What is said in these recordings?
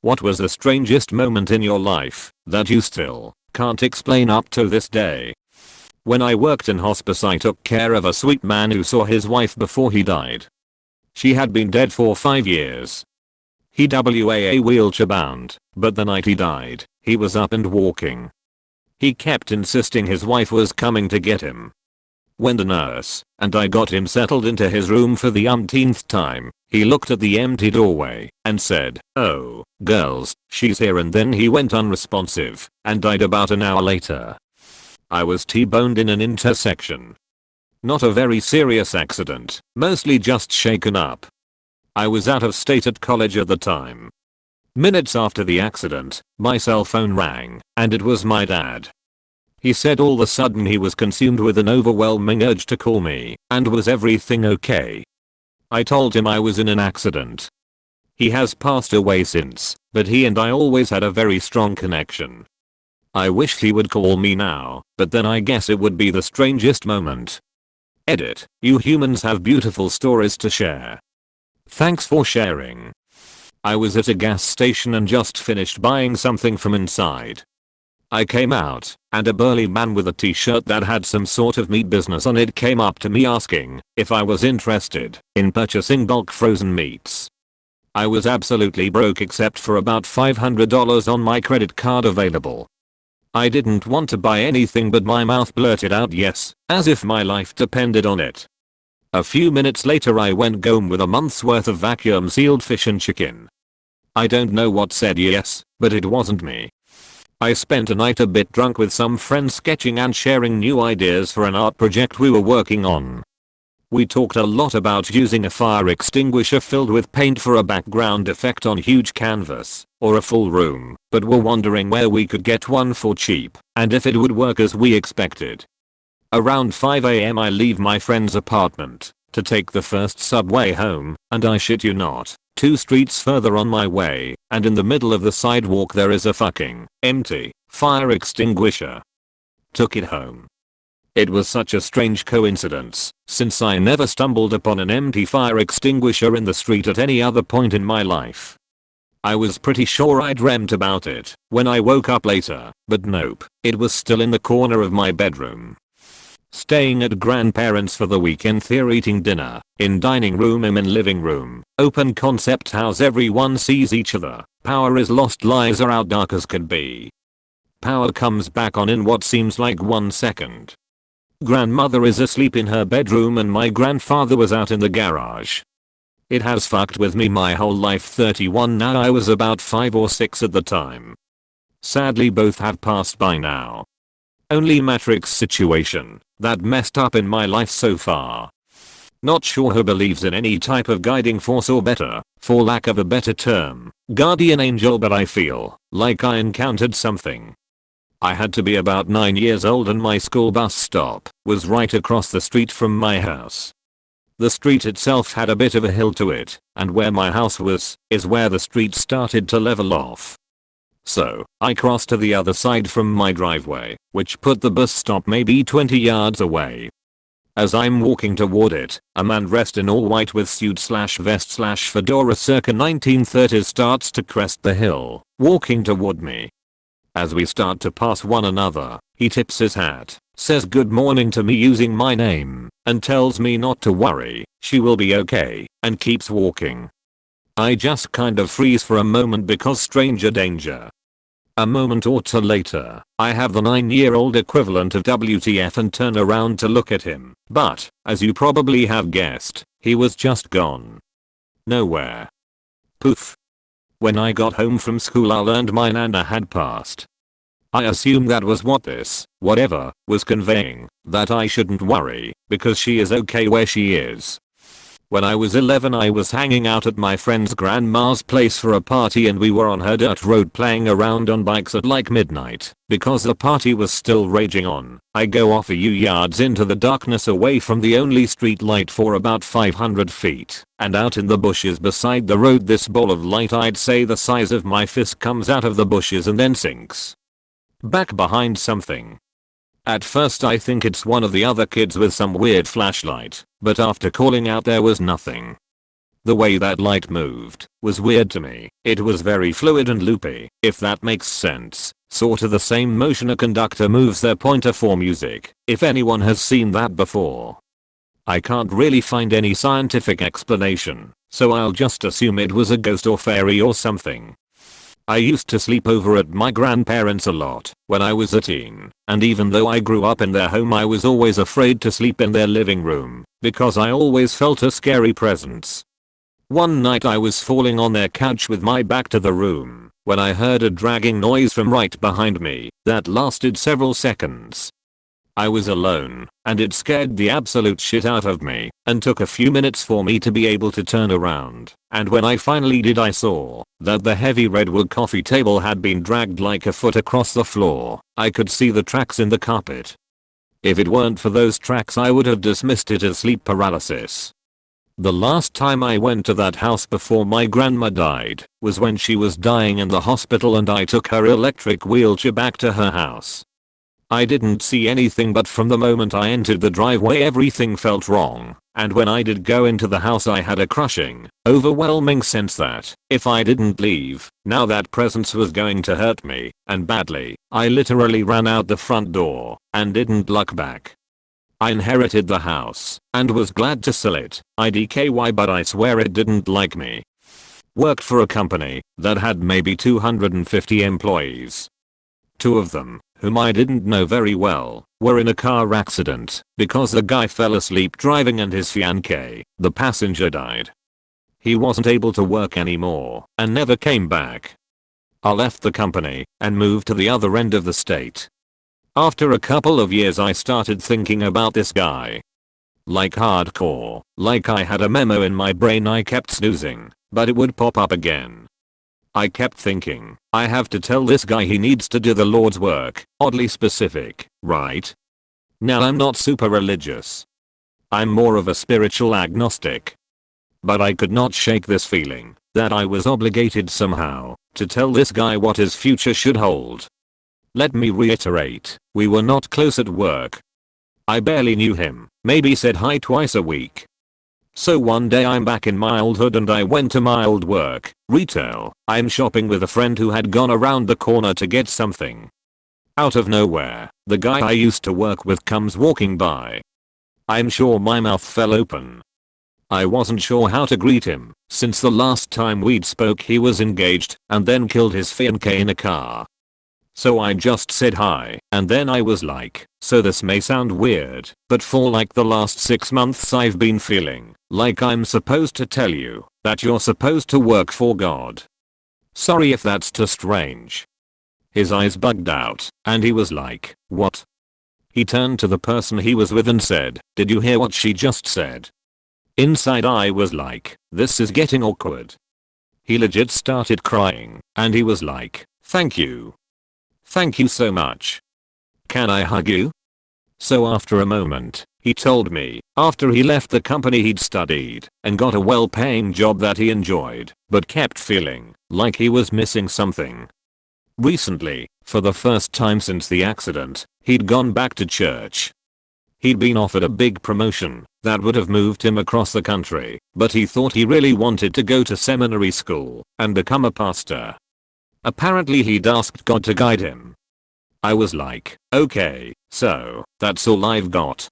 What was the strangest moment in your life that you still can't explain up to this day? When I worked in hospice, I took care of a sweet man who saw his wife before he died. She had been dead for 5 years. He was wheelchair bound, but the night he died, he was up and walking. He kept insisting his wife was coming to get him. When the nurse and I got him settled into his room for the umpteenth time, he looked at the empty doorway and said, "Oh, girls, she's here," and then he went unresponsive and died about an hour later. I was T-boned in an intersection. Not a very serious accident, mostly just shaken up. I was out of state at college at the time. Minutes after the accident, my cell phone rang, and it was my dad. He said all of a sudden he was consumed with an overwhelming urge to call me, and was everything okay? I told him I was in an accident. He has passed away since, but he and I always had a very strong connection. I wish he would call me now, but then I guess it would be the strangest moment. Edit. You humans have beautiful stories to share. Thanks for sharing. I was at a gas station and just finished buying something from inside. I came out, and a burly man with a t-shirt that had some sort of meat business on it came up to me asking if I was interested in purchasing bulk frozen meats. I was absolutely broke except for about $500 on my credit card available. I didn't want to buy anything, but my mouth blurted out yes, as if my life depended on it. A few minutes later I went home with a month's worth of vacuum sealed fish and chicken. I don't know what said yes, but it wasn't me. I spent a night a bit drunk with some friends sketching and sharing new ideas for an art project we were working on. We talked a lot about using a fire extinguisher filled with paint for a background effect on huge canvas, or a full room, but were wondering where we could get one for cheap, and if it would work as we expected. Around 5 AM I leave my friend's apartment to take the first subway home, and I shit you not, 2 streets further on my way, and in the middle of the sidewalk there is a fucking empty fire extinguisher. Took it home. It was such a strange coincidence, since I never stumbled upon an empty fire extinguisher in the street at any other point in my life. I was pretty sure I dreamt about it when I woke up later, but nope, it was still in the corner of my bedroom. Staying at grandparents for the weekend, they're eating dinner in dining room, I'm in living room, open concept house, everyone sees each other, power is lost, lights are out, dark as could be. Power comes back on in what seems like 1 second. Grandmother is asleep in her bedroom and my grandfather was out in the garage. It has fucked with me my whole life. 31 now, I was about 5 or 6 at the time. Sadly both have passed by now. Only Matrix situation that messed up in my life so far. Not sure who believes in any type of guiding force, or better, for lack of a better term, guardian angel, but I feel like I encountered something. I had to be about 9 years old and my school bus stop was right across the street from my house. The street itself had a bit of a hill to it, and where my house was is where the street started to level off. So, I crossed to the other side from my driveway, which put the bus stop maybe 20 yards away. As I'm walking toward it, a man dressed in all white with suit/vest/fedora circa 1930s starts to crest the hill, walking toward me. As we start to pass one another, he tips his hat, says good morning to me using my name, and tells me not to worry, she will be okay, and keeps walking. I just kind of freeze for a moment because stranger danger. A moment or two later, I have the 9-year-old equivalent of WTF and turn around to look at him, but, as you probably have guessed, he was just gone. Nowhere. Poof. When I got home from school I learned my nana had passed. I assume that was what this, whatever, was conveying, that I shouldn't worry, because she is okay where she is. When I was 11 I was hanging out at my friend's grandma's place for a party and we were on her dirt road playing around on bikes at like midnight. Because the party was still raging on, I go off a few yards into the darkness away from the only street light for about 500 feet, and out in the bushes beside the road this ball of light I'd say the size of my fist comes out of the bushes and then sinks back behind something. At first I think it's one of the other kids with some weird flashlight, but after calling out there was nothing. The way that light moved was weird to me. It was very fluid and loopy, if that makes sense. Sorta the same motion a conductor moves their pointer for music, if anyone has seen that before. I can't really find any scientific explanation, so I'll just assume it was a ghost or fairy or something. I used to sleep over at my grandparents a lot when I was a teen, and even though I grew up in their home I was always afraid to sleep in their living room, because I always felt a scary presence. One night I was falling on their couch with my back to the room, when I heard a dragging noise from right behind me that lasted several seconds. I was alone, and it scared the absolute shit out of me, and took a few minutes for me to be able to turn around, and when I finally did I saw that the heavy redwood coffee table had been dragged like a foot across the floor. I could see the tracks in the carpet. If it weren't for those tracks I would have dismissed it as sleep paralysis. The last time I went to that house before my grandma died was when she was dying in the hospital and I took her electric wheelchair back to her house. I didn't see anything, but from the moment I entered the driveway everything felt wrong, and when I did go into the house I had a crushing, overwhelming sense that if I didn't leave, now that presence was going to hurt me, and badly. I literally ran out the front door and didn't look back. I inherited the house and was glad to sell it, IDKY, but I swear it didn't like me. Worked for a company that had maybe 250 employees. Two of them, whom I didn't know very well, were in a car accident because the guy fell asleep driving and his fiancée, the passenger, died. He wasn't able to work anymore and never came back. I left the company and moved to the other end of the state. After a couple of years I started thinking about this guy. Like hardcore, like I had a memo in my brain I kept snoozing, but it would pop up again. I kept thinking, I have to tell this guy he needs to do the Lord's work, oddly specific, right? Now I'm not super religious. I'm more of a spiritual agnostic. But I could not shake this feeling that I was obligated somehow to tell this guy what his future should hold. Let me reiterate, we were not close at work. I barely knew him, maybe said hi twice a week. So one day I'm back in my old hood and I went to my old work, retail. I'm shopping with a friend who had gone around the corner to get something. Out of nowhere, the guy I used to work with comes walking by. I'm sure my mouth fell open. I wasn't sure how to greet him, since the last time we'd spoke he was engaged and then killed his fiancée in a car. So I just said hi, and then I was like, so this may sound weird, but for like the last 6 months I've been feeling like I'm supposed to tell you that you're supposed to work for God. Sorry if that's too strange. His eyes bugged out, and he was like, what? He turned to the person he was with and said, did you hear what she just said? Inside I was like, this is getting awkward. He legit started crying, and he was like, thank you. Thank you so much. Can I hug you? So after a moment, he told me, after he left the company he'd studied and got a well-paying job that he enjoyed, but kept feeling like he was missing something. Recently, for the first time since the accident, he'd gone back to church. He'd been offered a big promotion that would have moved him across the country, but he thought he really wanted to go to seminary school and become a pastor. Apparently he'd asked God to guide him. I was like, okay, so that's all I've got.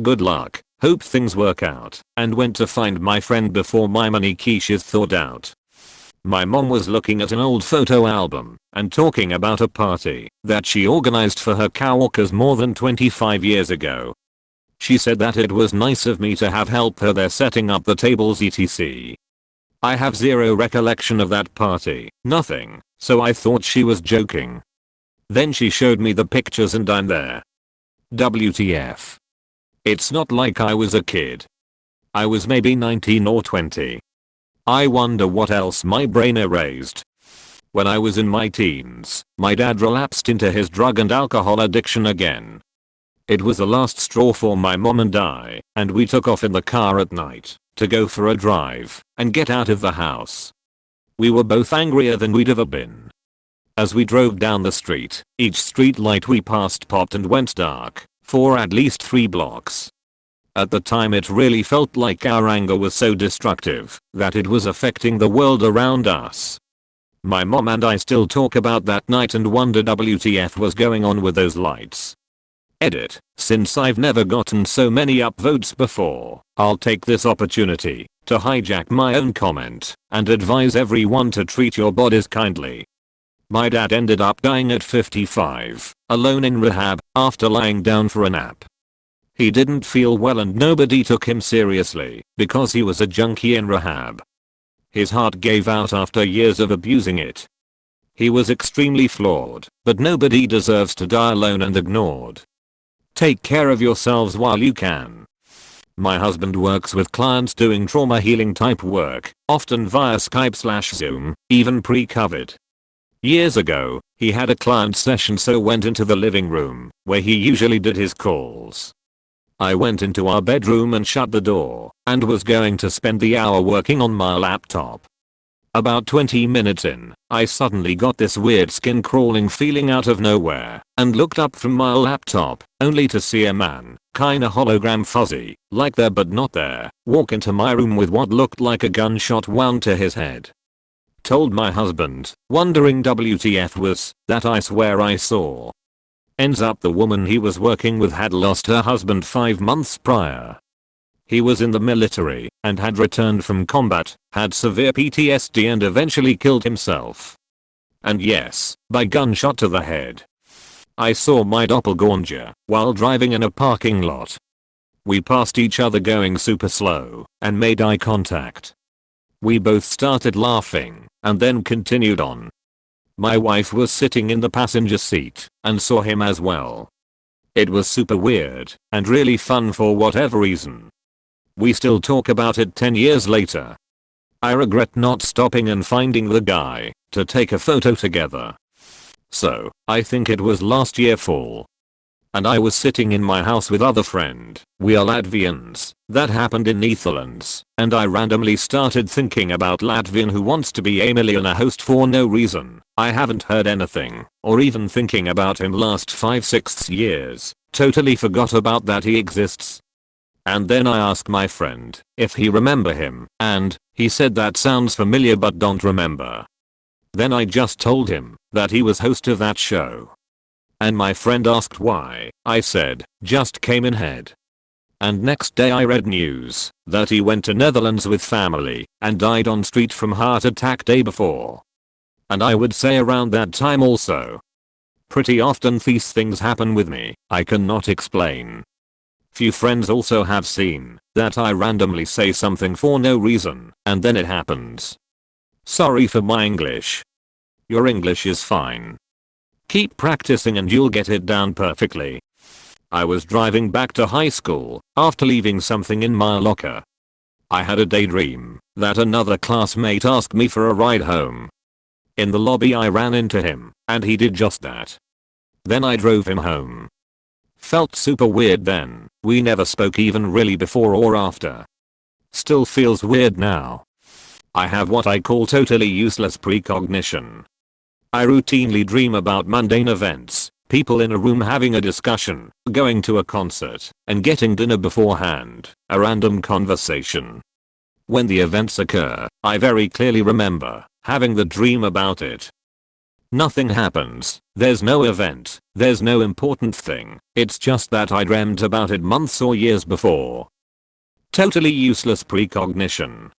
Good luck, hope things work out, and went to find my friend before my money quiches thawed out. My mom was looking at an old photo album and talking about a party that she organized for her coworkers more than 25 years ago. She said that it was nice of me to have helped her there setting up the tables etc. I have zero recollection of that party, nothing, so I thought she was joking. Then she showed me the pictures and I'm there. WTF. It's not like I was a kid. I was maybe 19 or 20. I wonder what else my brain erased. When I was in my teens, my dad relapsed into his drug and alcohol addiction again. It was the last straw for my mom and I, and we took off in the car at night to go for a drive and get out of the house. We were both angrier than we'd ever been. As we drove down the street, each street light we passed popped and went dark for at least 3 blocks. At the time it really felt like our anger was so destructive that it was affecting the world around us. My mom and I still talk about that night and wonder WTF was going on with those lights. Edit. Since I've never gotten so many upvotes before, I'll take this opportunity to hijack my own comment and advise everyone to treat your bodies kindly. My dad ended up dying at 55, alone in rehab, after lying down for a nap. He didn't feel well and nobody took him seriously because he was a junkie in rehab. His heart gave out after years of abusing it. He was extremely flawed, but nobody deserves to die alone and ignored. Take care of yourselves while you can. My husband works with clients doing trauma healing type work, often via Skype/Zoom, even pre-COVID. Years ago, he had a client session so went into the living room, where he usually did his calls. I went into our bedroom and shut the door, and was going to spend the hour working on my laptop. About 20 minutes in, I suddenly got this weird skin crawling feeling out of nowhere, and looked up from my laptop, only to see a man, kinda hologram fuzzy, like there but not there, walk into my room with what looked like a gunshot wound to his head. Told my husband, wondering WTF was that I swear I saw. Ends up the woman he was working with had lost her husband 5 months prior. He was in the military and had returned from combat, had severe PTSD and eventually killed himself. And yes, by gunshot to the head. I saw my doppelganger while driving in a parking lot. We passed each other going super slow and made eye contact. We both started laughing and then continued on. My wife was sitting in the passenger seat and saw him as well. It was super weird and really fun for whatever reason. We still talk about it 10 years later. I regret not stopping and finding the guy to take a photo together. So, I think it was last year fall. And I was sitting in my house with other friend, we are Latvians, that happened in Netherlands, and I randomly started thinking about Latvian who wants to be a millionaire host for no reason. I haven't heard anything, or even thinking about him last 5-6 years, totally forgot about that he exists. And then I asked my friend if he remember him, and he said that sounds familiar but don't remember. Then I just told him that he was host of that show. And my friend asked why. I said, just came in head. And next day I read news that he went to Netherlands with family and died on street from heart attack day before. And I would say around that time also. Pretty often these things happen with me, I cannot explain. Few friends also have seen that I randomly say something for no reason and then it happens. Sorry for my English. Your English is fine. Keep practicing and you'll get it down perfectly. I was driving back to high school after leaving something in my locker. I had a daydream that another classmate asked me for a ride home. In the lobby I ran into him and he did just that. Then I drove him home. Felt super weird then, we never spoke even really before or after. Still feels weird now. I have what I call totally useless precognition. I routinely dream about mundane events, people in a room having a discussion, going to a concert, and getting dinner beforehand, a random conversation. When the events occur, I very clearly remember having the dream about it. Nothing happens, there's no event, there's no important thing, it's just that I dreamt about it months or years before. Totally useless precognition.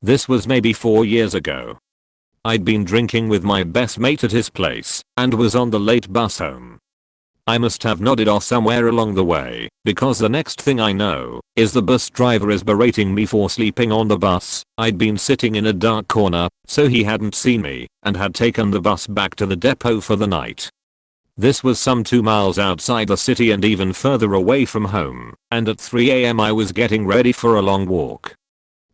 This was maybe 4 years ago. I'd been drinking with my best mate at his place and was on the late bus home. I must have nodded off somewhere along the way because the next thing I know is the bus driver is berating me for sleeping on the bus. I'd been sitting in a dark corner so he hadn't seen me and had taken the bus back to the depot for the night. This was some 2 miles outside the city and even further away from home, and at 3 AM I was getting ready for a long walk.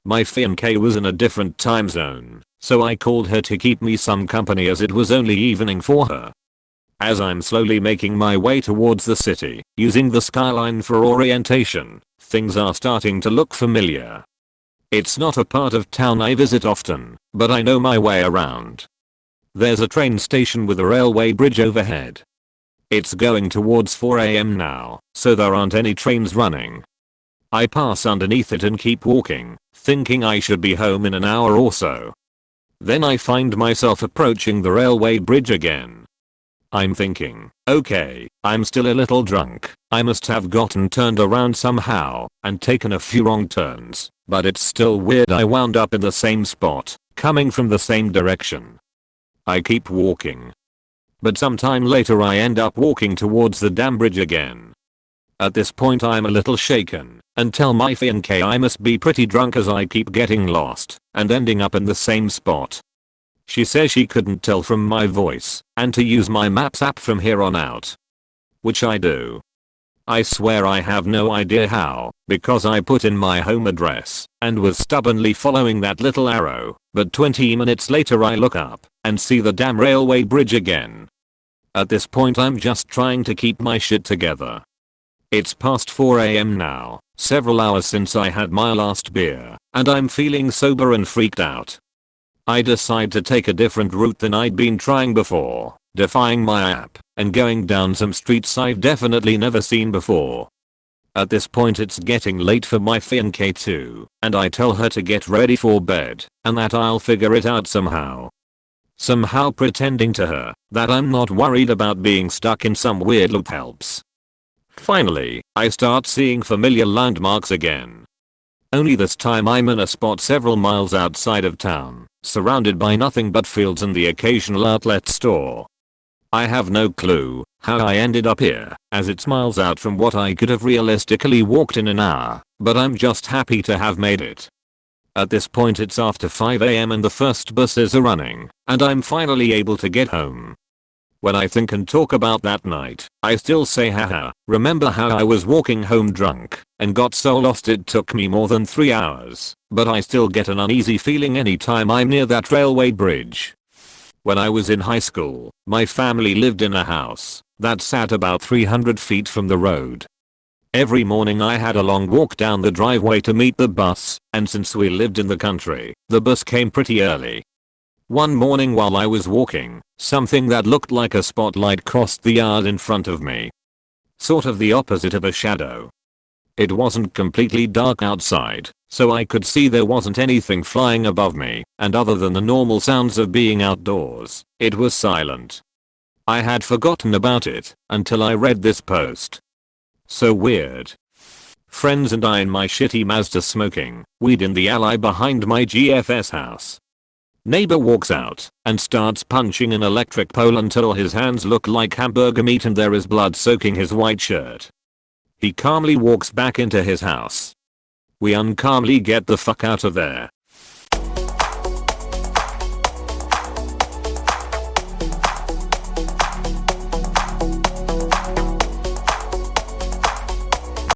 My fiancée was in a different time zone, so I called her to keep me some company as it was only evening for her. As I'm slowly making my way towards the city, using the skyline for orientation, things are starting to look familiar. It's not a part of town I visit often, but I know my way around. There's a train station with a railway bridge overhead. It's going towards 4 AM now, so there aren't any trains running. I pass underneath it and keep walking, thinking I should be home in an hour or so. Then I find myself approaching the railway bridge again. I'm thinking, okay, I'm still a little drunk, I must have gotten turned around somehow and taken a few wrong turns, but it's still weird I wound up in the same spot, coming from the same direction. I keep walking. But sometime later I end up walking towards the damn bridge again. At this point I'm a little shaken and tell my fiancée I must be pretty drunk as I keep getting lost and ending up in the same spot. She says she couldn't tell from my voice and to use my maps app from here on out. Which I do. I swear I have no idea how, because I put in my home address and was stubbornly following that little arrow, but 20 minutes later I look up and see the damn railway bridge again. At this point I'm just trying to keep my shit together. It's past 4 AM now, several hours since I had my last beer, and I'm feeling sober and freaked out. I decide to take a different route than I'd been trying before, defying my app and going down some streets I've definitely never seen before. At this point it's getting late for my fiancée too, and I tell her to get ready for bed and that I'll figure it out somehow. Somehow pretending to her that I'm not worried about being stuck in some weird loop helps. Finally, I start seeing familiar landmarks again. Only this time I'm in a spot several miles outside of town, surrounded by nothing but fields and the occasional outlet store. I have no clue how I ended up here, as it's miles out from what I could have realistically walked in an hour, but I'm just happy to have made it. At this point it's after 5 AM and the first buses are running, and I'm finally able to get home. When I think and talk about that night, I still say haha, remember how I was walking home drunk and got so lost it took me more than 3 hours, but I still get an uneasy feeling anytime I'm near that railway bridge. When I was in high school, my family lived in a house that sat about 300 feet from the road. Every morning I had a long walk down the driveway to meet the bus, and since we lived in the country, the bus came pretty early. One morning while I was walking, something that looked like a spotlight crossed the yard in front of me. Sort of the opposite of a shadow. It wasn't completely dark outside, so I could see there wasn't anything flying above me, and other than the normal sounds of being outdoors, it was silent. I had forgotten about it until I read this post. So weird. Friends and I in my shitty Mazda smoking weed in the alley behind my GFS house. Neighbor walks out and starts punching an electric pole until his hands look like hamburger meat and there is blood soaking his white shirt. He calmly walks back into his house. We uncalmly get the fuck out of there